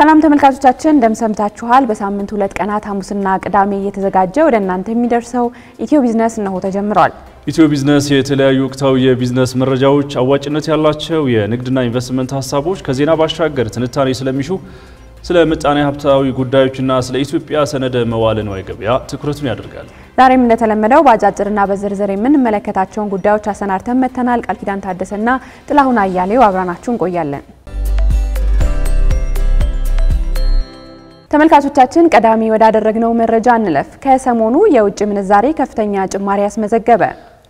ሰላም ተመልካቾቻችን እንደምሰምታችኋል በሳምንት ሁለት ቀናት ሐሙስና ቅዳሜ እየተዘጋጀ ወደ እናንተ የሚደርሰው ኢትዮ ቢዝነስ ነው ተጀምሯል። ኢትዮ ቢዝነስ የተለያዩ ወቅታዊ የቢዝነስ መረጃዎች አዋጭነት ያላቸው የንግድና ኢንቨስትመንት ሐሳቦች ከዜና ባሻገር ትንታኔ ስለሚሹ ስለ ምጣኔ ሀብታዊ ጉዳዮችና ስለ ኢትዮጵያ ሰነደ መዋዕለ ንዋይ ገበያ ትኩረቱን ያደርጋል። ዛሬም እንደተለመደው ባጃጅርና በዝርዝር የምንመለከታቸውን ጉዳዮች አሰናድተን መተናል። ቃልኪዳን ታደሰና ጥላሁን አያሌው አብራናችሁን ቆያለን። ተመልካቾቻችን ቀዳሚ ወዳደረግነው መረጃ እንለፍ። ከሰሞኑ የውጭ ምንዛሬ ከፍተኛ ጭማሪ ያስመዘገበ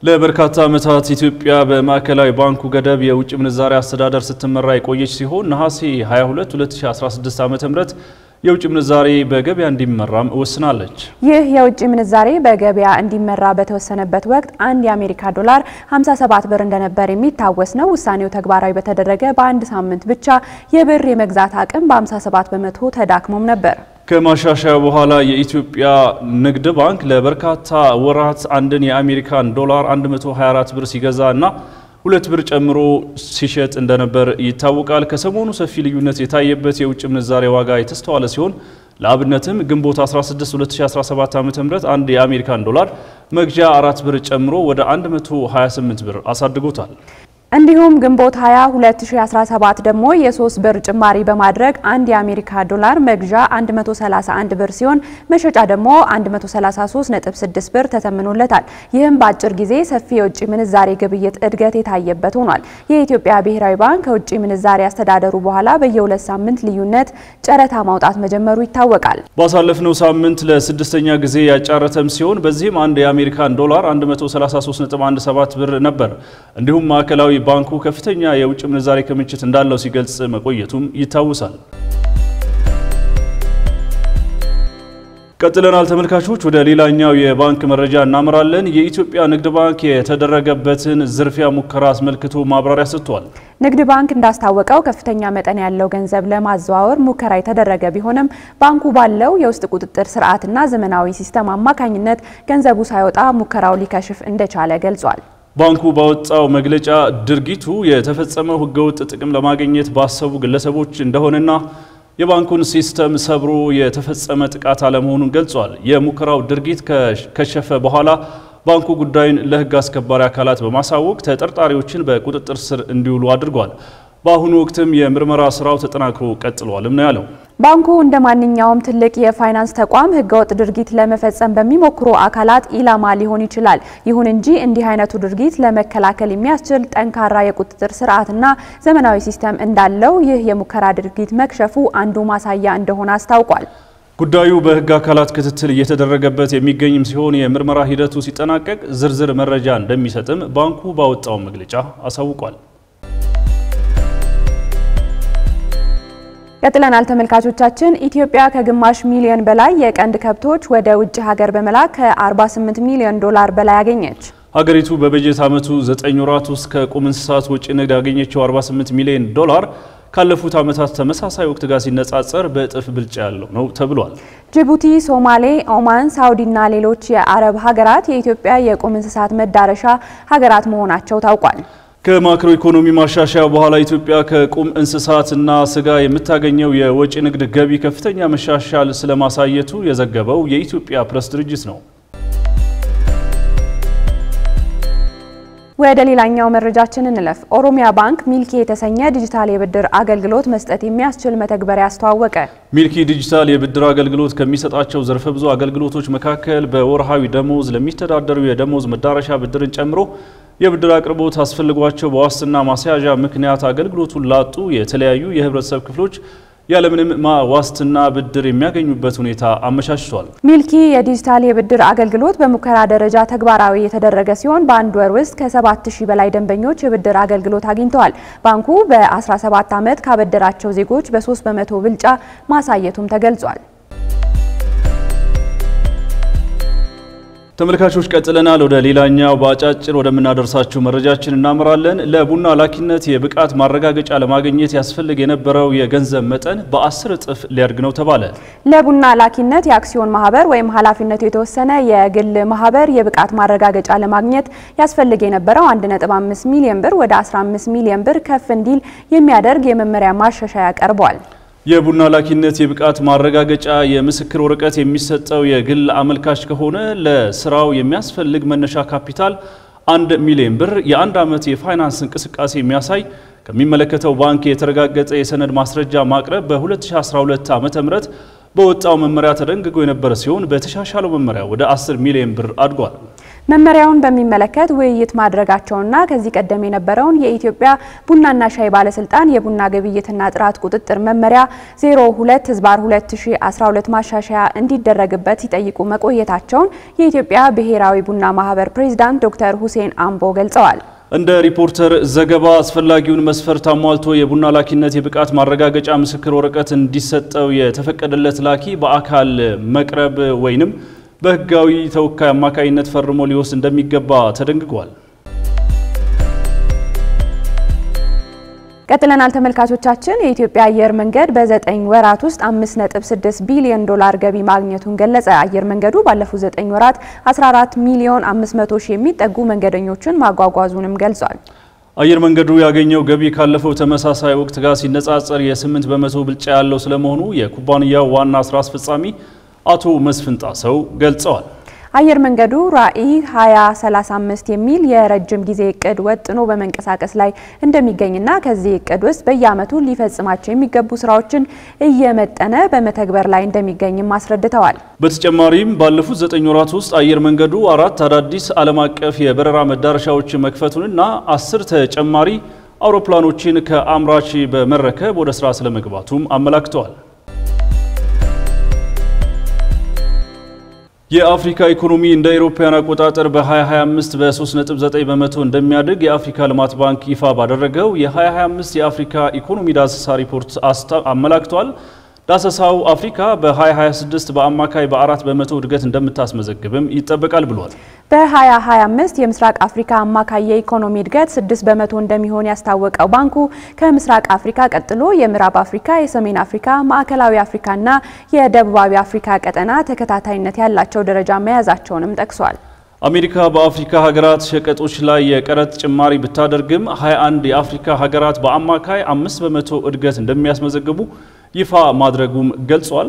ለበርካታ ዓመታት ኢትዮጵያ በማዕከላዊ ባንኩ ገደብ የውጭ ምንዛሬ አስተዳደር ስትመራ የቆየች ሲሆን ነሐሴ 22 2016 ዓ.ም የውጭ ምንዛሬ በገበያ እንዲመራም ወስናለች። ይህ የውጭ ምንዛሬ በገበያ እንዲመራ በተወሰነበት ወቅት አንድ የአሜሪካ ዶላር 57 ብር እንደነበር የሚታወስ ነው። ውሳኔው ተግባራዊ በተደረገ በአንድ ሳምንት ብቻ የብር የመግዛት አቅም በ57 በመቶ ተዳክሞም ነበር። ከማሻሻያ በኋላ የኢትዮጵያ ንግድ ባንክ ለበርካታ ወራት አንድን የአሜሪካን ዶላር 124 ብር ሲገዛና 2 ብር ጨምሮ ሲሸጥ እንደነበር ይታወቃል። ከሰሞኑ ሰፊ ልዩነት የታየበት የውጭ ምንዛሬ ዋጋ የተስተዋለ ሲሆን ለአብነትም ግንቦት 16 2017 ዓ.ም አንድ የአሜሪካን ዶላር መግዣ 4 ብር ጨምሮ ወደ 128 ብር አሳድጎታል። እንዲሁም ግንቦት 20 2017 ደግሞ የ3 ብር ጭማሪ በማድረግ አንድ የአሜሪካ ዶላር መግዣ 131 ብር ሲሆን መሸጫ ደግሞ 133.6 ብር ተተምኖለታል። ይህም በአጭር ጊዜ ሰፊ የውጭ ምንዛሬ ግብይት እድገት የታየበት ሆኗል። የኢትዮጵያ ብሔራዊ ባንክ ከውጭ ምንዛሬ አስተዳደሩ በኋላ በየ2 ሳምንት ልዩነት ጨረታ ማውጣት መጀመሩ ይታወቃል። ባሳለፍነው ሳምንት ለስድስተኛ ጊዜ ያጫረተም ሲሆን በዚህም አንድ የአሜሪካን ዶላር 133.17 ብር ነበር። እንዲሁም ማዕከላዊ ባንኩ ከፍተኛ የውጭ ምንዛሬ ክምችት እንዳለው ሲገልጽ መቆየቱም ይታወሳል። ቀጥለናል ተመልካቾች፣ ወደ ሌላኛው የባንክ መረጃ እናመራለን። የኢትዮጵያ ንግድ ባንክ የተደረገበትን ዝርፊያ ሙከራ አስመልክቶ ማብራሪያ ሰጥቷል። ንግድ ባንክ እንዳስታወቀው ከፍተኛ መጠን ያለው ገንዘብ ለማዘዋወር ሙከራ የተደረገ ቢሆንም ባንኩ ባለው የውስጥ ቁጥጥር ስርዓትና ዘመናዊ ሲስተም አማካኝነት ገንዘቡ ሳይወጣ ሙከራው ሊከሽፍ እንደቻለ ገልጿል። ባንኩ ባወጣው መግለጫ ድርጊቱ የተፈጸመው ህገወጥ ጥቅም ለማግኘት ባሰቡ ግለሰቦች እንደሆነና የባንኩን ሲስተም ሰብሮ የተፈጸመ ጥቃት አለመሆኑን ገልጿል። የሙከራው ድርጊት ከሸፈ በኋላ ባንኩ ጉዳዩን ለህግ አስከባሪ አካላት በማሳወቅ ተጠርጣሪዎችን በቁጥጥር ስር እንዲውሉ አድርጓል። በአሁኑ ወቅትም የምርመራ ስራው ተጠናክሮ ቀጥሏልም ነው ያለው። ባንኩ እንደማንኛውም ትልቅ የፋይናንስ ተቋም ህገወጥ ድርጊት ለመፈጸም በሚሞክሩ አካላት ኢላማ ሊሆን ይችላል። ይሁን እንጂ እንዲህ አይነቱ ድርጊት ለመከላከል የሚያስችል ጠንካራ የቁጥጥር ስርዓትና ዘመናዊ ሲስተም እንዳለው ይህ የሙከራ ድርጊት መክሸፉ አንዱ ማሳያ እንደሆነ አስታውቋል። ጉዳዩ በህግ አካላት ክትትል እየተደረገበት የሚገኝም ሲሆን የምርመራ ሂደቱ ሲጠናቀቅ ዝርዝር መረጃ እንደሚሰጥም ባንኩ ባወጣው መግለጫ አሳውቋል። ቀጥለናል ተመልካቾቻችን። ኢትዮጵያ ከግማሽ ሚሊዮን በላይ የቀንድ ከብቶች ወደ ውጭ ሀገር በመላክ ከ48 ሚሊዮን ዶላር በላይ አገኘች። ሀገሪቱ በበጀት ዓመቱ 9 ወራት ውስጥ ከቁም እንስሳት ወጪ ንግድ ያገኘችው 48 ሚሊዮን ዶላር ካለፉት ዓመታት ተመሳሳይ ወቅት ጋር ሲነጻጸር በእጥፍ ብልጫ ያለው ነው ተብሏል። ጅቡቲ፣ ሶማሌ፣ ኦማን፣ ሳውዲና ሌሎች የአረብ ሀገራት የኢትዮጵያ የቁም እንስሳት መዳረሻ ሀገራት መሆናቸው ታውቋል። ከማክሮ ኢኮኖሚ ማሻሻያ በኋላ ኢትዮጵያ ከቁም እንስሳትና ስጋ የምታገኘው የወጪ ንግድ ገቢ ከፍተኛ መሻሻል ስለማሳየቱ የዘገበው የኢትዮጵያ ፕሬስ ድርጅት ነው። ወደ ሌላኛው መረጃችን እንለፍ። ኦሮሚያ ባንክ ሚልኪ የተሰኘ ዲጂታል የብድር አገልግሎት መስጠት የሚያስችል መተግበሪያ አስተዋወቀ። ሚልኪ ዲጂታል የብድር አገልግሎት ከሚሰጣቸው ዘርፈ ብዙ አገልግሎቶች መካከል በወርሃዊ ደሞዝ ለሚተዳደሩ የደሞዝ መዳረሻ ብድርን ጨምሮ የብድር አቅርቦት አስፈልጓቸው በዋስትና ማስያዣ ምክንያት አገልግሎቱን ላጡ የተለያዩ የህብረተሰብ ክፍሎች ያለምንም ዋስትና ብድር የሚያገኙበት ሁኔታ አመቻችቷል። ሚልኪ የዲጂታል የብድር አገልግሎት በሙከራ ደረጃ ተግባራዊ የተደረገ ሲሆን በአንድ ወር ውስጥ ከ7000 በላይ ደንበኞች የብድር አገልግሎት አግኝተዋል። ባንኩ በ17 ዓመት ካበደራቸው ዜጎች በ3 በመቶ ብልጫ ማሳየቱም ተገልጿል። ተመልካቾች ቀጥለናል። ወደ ሌላኛው ባጫጭር ወደምናደርሳችሁ መረጃችን እናመራለን። ለቡና ላኪነት የብቃት ማረጋገጫ ለማግኘት ያስፈልግ የነበረው የገንዘብ መጠን በ10 እጥፍ ሊያድግ ነው ተባለ። ለቡና ላኪነት የአክሲዮን ማህበር ወይም ኃላፊነቱ የተወሰነ የግል ማህበር የብቃት ማረጋገጫ ለማግኘት ያስፈልግ የነበረው 1.5 ሚሊዮን ብር ወደ 15 ሚሊዮን ብር ከፍ እንዲል የሚያደርግ የመመሪያ ማሻሻያ ቀርቧል። የቡና ላኪነት የብቃት ማረጋገጫ የምስክር ወረቀት የሚሰጠው የግል አመልካች ከሆነ ለስራው የሚያስፈልግ መነሻ ካፒታል 1 ሚሊዮን ብር የአንድ ዓመት የፋይናንስ እንቅስቃሴ የሚያሳይ ከሚመለከተው ባንክ የተረጋገጠ የሰነድ ማስረጃ ማቅረብ በ2012 ዓ.ም በወጣው መመሪያ ተደንግጎ የነበረ ሲሆን በተሻሻለው መመሪያ ወደ 10 ሚሊዮን ብር አድጓል። መመሪያውን በሚመለከት ውይይት ማድረጋቸውና ከዚህ ቀደም የነበረውን የኢትዮጵያ ቡናና ሻይ ባለስልጣን የቡና ግብይትና ጥራት ቁጥጥር መመሪያ 02/2012 ማሻሻያ እንዲደረግበት ሲጠይቁ መቆየታቸውን የኢትዮጵያ ብሔራዊ ቡና ማህበር ፕሬዝዳንት ዶክተር ሁሴን አምቦ ገልጸዋል። እንደ ሪፖርተር ዘገባ አስፈላጊውን መስፈርት አሟልቶ የቡና ላኪነት የብቃት ማረጋገጫ ምስክር ወረቀት እንዲሰጠው የተፈቀደለት ላኪ በአካል መቅረብ ወይንም በህጋዊ ተወካይ አማካይነት ፈርሞ ሊወስድ እንደሚገባ ተደንግጓል። ቀጥለናል ተመልካቾቻችን። የኢትዮጵያ አየር መንገድ በ9 ወራት ውስጥ 5.6 ቢሊዮን ዶላር ገቢ ማግኘቱን ገለጸ። አየር መንገዱ ባለፉት 9 ወራት 14 ሚሊዮን 500 ሺህ የሚጠጉ መንገደኞችን ማጓጓዙንም ገልጿል። አየር መንገዱ ያገኘው ገቢ ካለፈው ተመሳሳይ ወቅት ጋር ሲነጻጸር የ8 በመቶ ብልጫ ያለው ስለመሆኑ የኩባንያው ዋና ስራ አስፈጻሚ አቶ መስፍን ጣሰው ገልጸዋል። አየር መንገዱ ራዕይ 2035 የሚል የረጅም ጊዜ እቅድ ወጥኖ በመንቀሳቀስ ላይ እንደሚገኝና ከዚህ እቅድ ውስጥ በየዓመቱ ሊፈጽማቸው የሚገቡ ስራዎችን እየመጠነ በመተግበር ላይ እንደሚገኝም አስረድተዋል። በተጨማሪም ባለፉት 9 ወራት ውስጥ አየር መንገዱ 4 አዳዲስ ዓለም አቀፍ የበረራ መዳረሻዎችን መክፈቱንና 10 ተጨማሪ አውሮፕላኖችን ከአምራች በመረከብ ወደ ስራ ስለመግባቱም አመላክተዋል። የአፍሪካ ኢኮኖሚ እንደ አውሮፓውያን አቆጣጠር በ2025 በ3.9 በመቶ እንደሚያድግ የአፍሪካ ልማት ባንክ ይፋ ባደረገው የ2025 የአፍሪካ ኢኮኖሚ ዳሰሳ ሪፖርት አመላክቷል። ዳሰሳው አፍሪካ በ2026 በአማካይ በ4 በመቶ እድገት እንደምታስመዘግብም ይጠበቃል ብሏል። በ2025 የምስራቅ አፍሪካ አማካይ የኢኮኖሚ እድገት 6 በመቶ እንደሚሆን ያስታወቀው ባንኩ ከምስራቅ አፍሪካ ቀጥሎ የምዕራብ አፍሪካ፣ የሰሜን አፍሪካ፣ ማዕከላዊ አፍሪካና የደቡባዊ አፍሪካ ቀጠና ተከታታይነት ያላቸው ደረጃ መያዛቸውንም ጠቅሷል። አሜሪካ በአፍሪካ ሀገራት ሸቀጦች ላይ የቀረጥ ጭማሪ ብታደርግም 21 የአፍሪካ ሀገራት በአማካይ 5 በመቶ እድገት እንደሚያስመዘግቡ ይፋ ማድረጉም ገልጿል።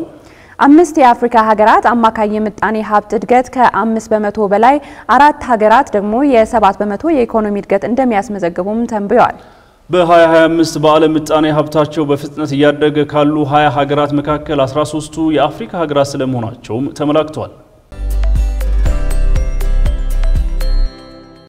5 የአፍሪካ ሀገራት አማካይ የምጣኔ ሀብት እድገት ከ5 በመቶ በላይ፣ 4 ሀገራት ደግሞ የ7 በመቶ የኢኮኖሚ እድገት እንደሚያስመዘግቡም ተንብየዋል። በ2025 በዓለም ምጣኔ ሀብታቸው በፍጥነት እያደገ ካሉ 20 ሀገራት መካከል 13ቱ የአፍሪካ ሀገራት ስለመሆናቸውም ተመላክቷል።